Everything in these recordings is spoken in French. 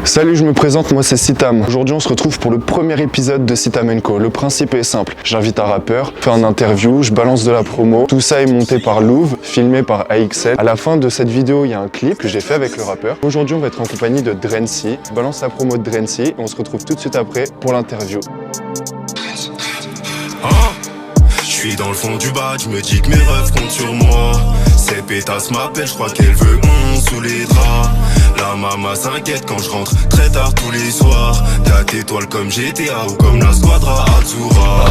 Salut, je me présente, moi c'est Sitam. Aujourd'hui on se retrouve pour le premier épisode de Sitam & Co. Le principe est simple, j'invite un rappeur, je fais une interview, je balance de la promo. Tout ça est monté par Louvre, filmé par AXL. À la fin de cette vidéo, il y a un clip que j'ai fait avec le rappeur. Aujourd'hui on va être en compagnie de Drency. Je balance la promo de Drency et on se retrouve tout de suite après pour l'interview. Je suis dans le fond du bas, je me dis que mes refs comptent sur moi. Ces pétasses m'appellent, je crois qu'elle veut 11 sous les draps. La maman s'inquiète quand je rentre très tard tous les soirs. 4 étoiles comme GTA ou comme la Squadra Azura.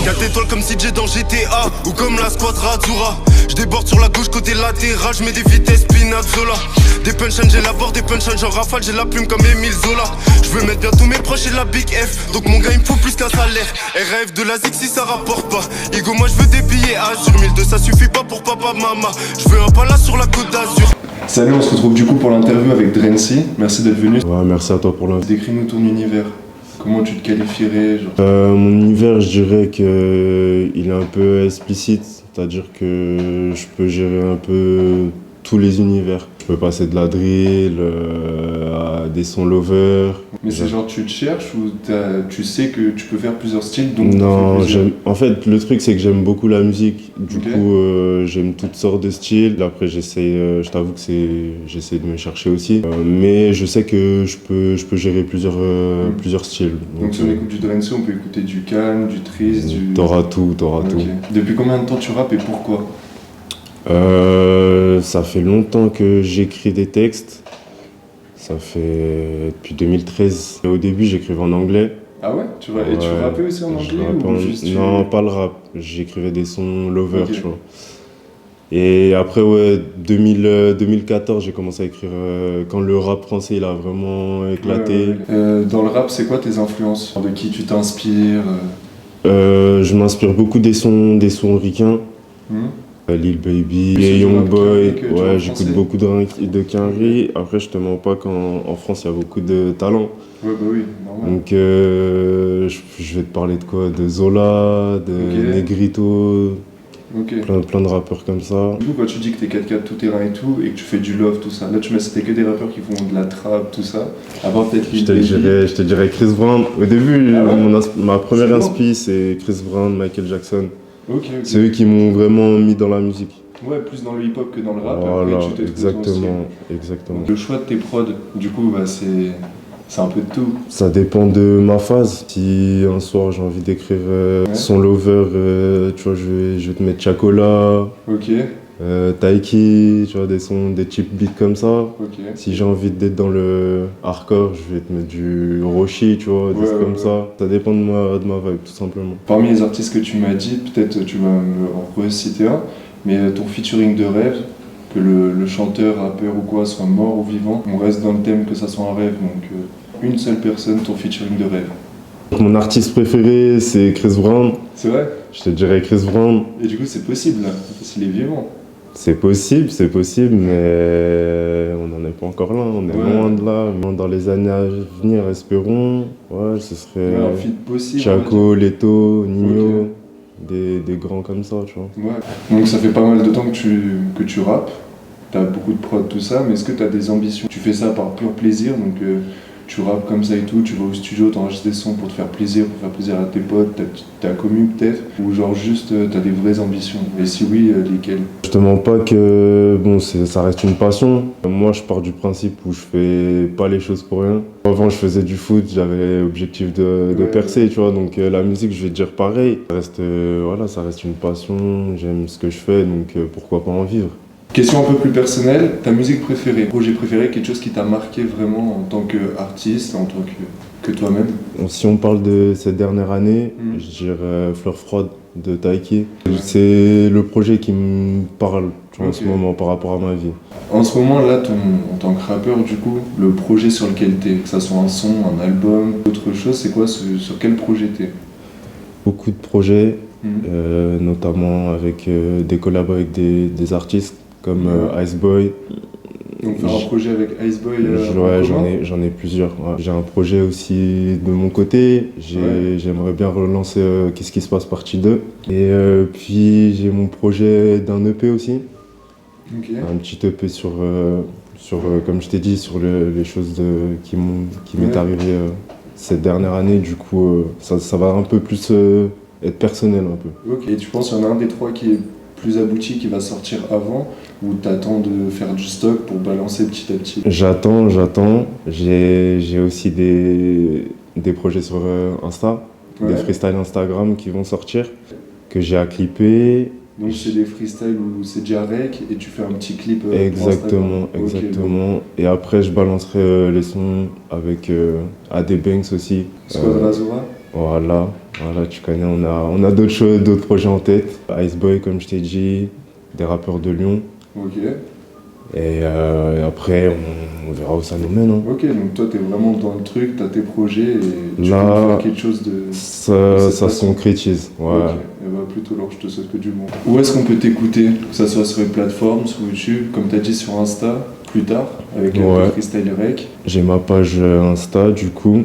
4 étoiles comme CJ dans GTA ou comme la Squadra Azura. Je déborde sur la gauche côté latéral, je mets des vitesses Pinazzola. Des punchlines j'élabore, des punchlines genre rafale, j'ai la plume comme Emile Zola. Je veux mettre bien tous mes proches et la Big F. Donc mon gars il me faut plus qu'un salaire. RF de la Zig si ça rapporte pas. Igo moi je veux des billets sur 1002, ça suffit pas pour papa maman. Je veux un palace sur la côte d'Azur. Salut, on se retrouve du coup pour l'interview avec Drency. Merci d'être venu. Ouais, merci à toi pour l'invitation. Décris-nous ton univers. Comment tu te qualifierais genre... Mon univers, je dirais qu'il est un peu explicite, c'est-à-dire que je peux gérer un peu tous les univers. Je peux passer de la drill à des sons lover. Mais c'est genre tu te cherches ou tu sais que tu peux faire plusieurs styles donc non, plusieurs... en fait le truc c'est que j'aime beaucoup la musique. Du Okay. coup j'aime toutes sortes de styles. Après je t'avoue que j'essaie de me chercher aussi. Mais je sais que je peux gérer plusieurs styles. Donc si on écoute du Drency, on peut écouter du calme, du triste, du... T'auras tout. Okay. Depuis combien de temps tu rappes et pourquoi? Ça fait longtemps que j'écris des textes. Ça fait depuis 2013. Au début, j'écrivais en anglais. Ah ouais, et tu rappais aussi en anglais ou juste Non, pas le rap. J'écrivais des sons lover, Okay. tu vois. Et après, 2014, j'ai commencé à écrire quand le rap français il a vraiment éclaté. Dans le rap, c'est quoi tes influences? De qui tu t'inspires? Je m'inspire beaucoup des sons ricains. Lil Baby, Plus et du Young rap Boy, Quinry que du rap j'écoute français. beaucoup de Quinry. Après, je te mens pas qu'en France, il y a beaucoup de talent. Ouais, bah oui, normal. Donc, je vais te parler de quoi? De Zola, de Ok. Negrito, Ok. plein de rappeurs comme ça. Du coup, quand tu dis que t'es 4x4 tout terrain et tout, et que tu fais du love, tout ça, là tu m'as cité que des rappeurs qui font de la trap, tout ça. À part peut-être Je Lil te Baby. dirais Chris Brown. Au début, Ah ouais? ma première C'est bon. inspi, c'est Chris Brown, Michael Jackson. Ok. C'est eux qui m'ont vraiment mis dans la musique. Ouais, plus dans le hip-hop que dans le rap. Voilà, après, tu t'es trouvé ton style. exactement. Le choix de tes prods, du coup, bah, c'est un peu de tout. Ça dépend de ma phase. Si un soir j'ai envie d'écrire son lover, tu vois, je vais te mettre Chacola, Ok, Taiki, tu vois, des cheap beats comme ça. ok. Si j'ai envie d'être dans le hardcore, je vais te mettre du Roshi, tu vois, des Ouais, trucs ouais, comme ouais. ça. Ça dépend de ma vibe, tout simplement. Parmi les artistes que tu m'as dit, peut-être tu vas me reciter un, mais ton featuring de rêve, que le chanteur, rappeur ou quoi soit mort ou vivant, on reste dans le thème que ça soit un rêve, donc une seule personne, ton featuring de rêve. Mon artiste préféré, c'est Chris Brown. C'est vrai? Je te dirais Chris Brown. Et du coup, c'est possible, là, parce qu'il est vivant. C'est possible, mais on n'en est pas encore là, on est Ouais. loin de là. Dans les années à venir, espérons, ce serait Ouais, un feat possible. Chaco, Leto, Nino, des grands comme ça, tu vois. Ouais. Donc ça fait pas mal de temps que tu rappes, t'as beaucoup de prod, tout ça, mais est-ce que t'as des ambitions? Tu fais ça par pur plaisir, donc tu rappes comme ça et tout, tu vas au studio, t'enregistres des sons pour te faire plaisir à tes potes, ta commu peut-être, ou genre juste t'as des vraies ambitions? Et si oui, lesquelles? Je te mens pas que ça reste une passion. Moi, je pars du principe où je fais pas les choses pour rien. Avant, je faisais du foot, j'avais l'objectif de Ouais. percer, tu vois. Donc la musique, je vais te dire pareil. Ça reste une passion. J'aime ce que je fais, donc pourquoi pas en vivre. Question un peu plus personnelle, ta musique préférée, projet préféré, quelque chose qui t'a marqué vraiment en tant qu'artiste, en tant que toi-même? Si on parle de cette dernière année, je dirais Fleur froide de Taiki. C'est le projet qui me parle, tu vois, en ce moment par rapport à ma vie. En ce moment là, en tant que rappeur, du coup, le projet sur lequel t'es, que ça soit un son, un album, autre chose, c'est quoi, sur quel projet t'es? Beaucoup de projets, notamment avec des collabs avec des artistes comme Iceboy. Donc faire un projet avec Iceboy J'en ai plusieurs. Ouais. J'ai un projet aussi de mon côté. J'aimerais bien relancer Qu'est-ce qui se passe partie 2. Et puis j'ai mon projet d'un EP aussi. Ok. Un petit EP sur comme je t'ai dit, sur les choses qui m'est arrivé cette dernière année. Du coup, ça va un peu plus être personnel un peu. Ok, tu penses qu'il y en a un des trois qui est plus abouti, qui va sortir avant, ou t'attends de faire du stock pour balancer petit à petit? J'attends. J'ai aussi des projets sur Insta, des freestyles Instagram qui vont sortir, que j'ai à clipper. Donc c'est des freestyles où c'est déjà rec et tu fais un petit clip Exactement. Okay. Et après, je balancerai les sons avec AD Banks aussi. Squad Razora. Voilà, tu connais, on a d'autres projets en tête. Iceboy, comme je t'ai dit, des rappeurs de Lyon. Ok. Et après, on verra où ça nous mène. Hein. Ok, donc toi, t'es vraiment dans le truc, t'as tes projets et tu là, peux faire quelque chose de... Ça se concrétise, ouais. Ok, et bah plutôt alors, je te souhaite que du bon. Où est-ce qu'on peut t'écouter? Que ça soit sur les plateformes, sur YouTube, comme t'as dit sur Insta, plus tard, avec le freestyle rec. J'ai ma page Insta, du coup,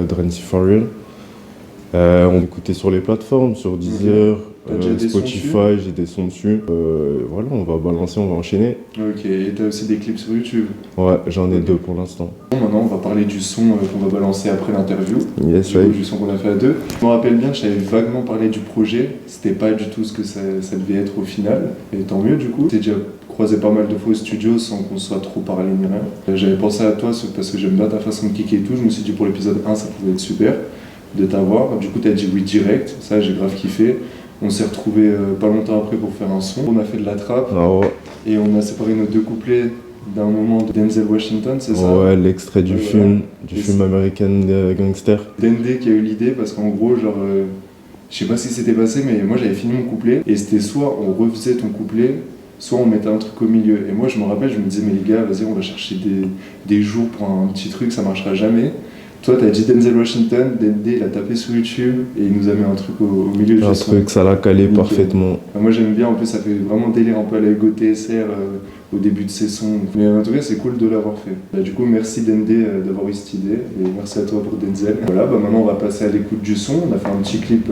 Drency For Real. On peut écouter sur les plateformes, sur Deezer, Spotify, j'ai des sons dessus. Voilà, on va balancer, on va enchaîner. Ok, et t'as aussi des clips sur YouTube? Ouais, j'en ai 2 pour l'instant. Maintenant, on va parler du son qu'on va balancer après l'interview. Yes, du son qu'on a fait à 2. Je me rappelle bien que j'avais vaguement parlé du projet. C'était pas du tout ce que ça devait être au final. Et tant mieux, du coup. T'es déjà croisé pas mal de fois au studio sans qu'on soit trop parlé ni rien. J'avais pensé à toi parce que j'aime bien ta façon de kicker et tout. Je me suis dit pour l'épisode 1, ça pouvait être super de t'avoir. Du coup, t'as dit oui direct. Ça, j'ai grave kiffé. On s'est retrouvés pas longtemps après pour faire un son. On a fait de la trappe et on a séparé nos 2 couplets d'un moment de Denzel Washington, c'est ça? Ouais, l'extrait du film American Gangster. Dende qui a eu l'idée parce qu'en gros, genre, je sais pas ce qui s'était passé, mais moi j'avais fini mon couplet et c'était soit on refaisait ton couplet, soit on mettait un truc au milieu. Et moi je me rappelle, je me disais, mais les gars, vas-y, on va chercher des jours pour un petit truc, ça marchera jamais. Toi, t'as dit Denzel Washington, Dende, il a tapé sur YouTube et il nous a mis un truc au milieu du son. Un truc, ça l'a calé parfaitement. Moi j'aime bien, en plus ça fait vraiment délire un peu à la Ego TSR au début de ses sons. Mais en tout cas, c'est cool de l'avoir fait. Bah, du coup, merci Dende d'avoir eu cette idée et merci à toi pour Denzel. Voilà, bah, maintenant on va passer à l'écoute du son. On a fait un petit clip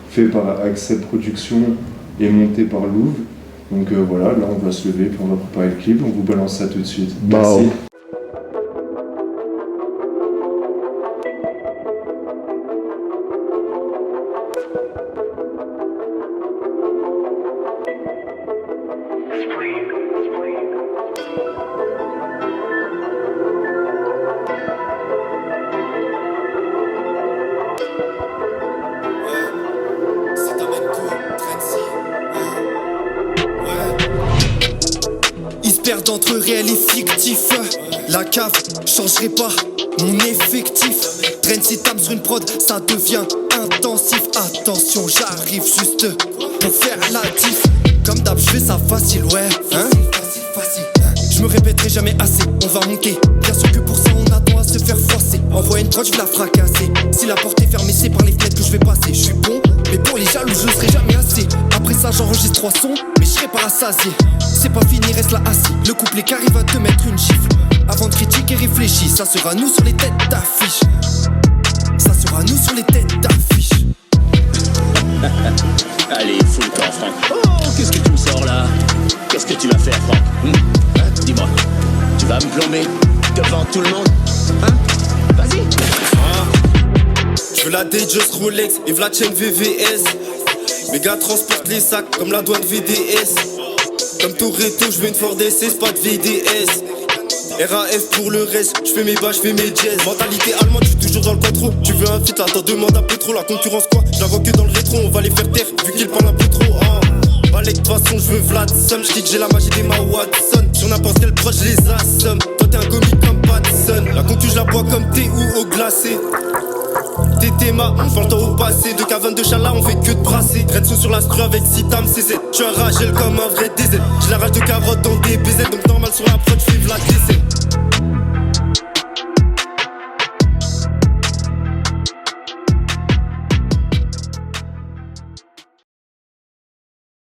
fait par Axel Productions et monté par Louvre. Donc voilà, là on va se lever puis on va préparer le clip. On vous balance ça tout de suite. Merci. Entre réel et fictif, la cave changerait pas mon effectif. Drency Tam sur une prod, ça devient intensif. Attention, j'arrive juste pour faire la diff. Comme d'hab, je fais ça facile, ouais. Hein? Facile. Je me répéterai jamais assez, on va monter. Bien sûr que pour ça, on attend à se faire forcer. Envoie une prod, je vais la fracasser. Si la porte est fermée, c'est par les fenêtres que je vais passer. Je suis bon, mais pour les jaloux, je serai jamais assez. Après ça, j'enregistre 3 sons, mais je serai pas rassasié. C'est pas fini, reste là assis. Le couplet qui arrive à te mettre une gifle. Avant de critiquer, réfléchis. Ça sera nous sur les têtes d'affiche. Ça sera nous sur les têtes d'affiche. Allez, fous le camp, Franck. Oh, qu'est-ce que tu me sors là? Qu'est-ce que tu vas faire, Franck? Dis-moi, tu vas me plomber devant tout le monde? Hein? Vas-y. Je veux la Datejust Rolex et v'la chaîne VVS. Mes gars transportent les sacs comme la douane VDS. Comme Toretto, je veux une Ford SS, pas de VDS. RAF pour le reste, je fais mes bas, je fais mes jazz. Mentalité allemande, je suis toujours dans le contrôle. Tu veux un feat, là, t'en demandes un peu trop. La concurrence quoi, je la vois que dans le rétro. On va les faire taire, vu qu'ils parlent un peu trop. Balai de toute façon, je veux Vlad Sam. Je dis que j'ai la magie des Ma Watson. Sur n'importe quel proche, je les assomme. Toi t'es un comique comme Patson. La concu, je la bois comme thé ou au glacé. Tétéma, on fait le temps au passé. De caverne de chala, on fait que de brasser. Redso sur la stru avec Citam CZ. Je suis un Ragel comme un vrai DZ. J'ai la rage de carotte dans des BZ. Donc normal sur la prod, je fais Vlad DZ.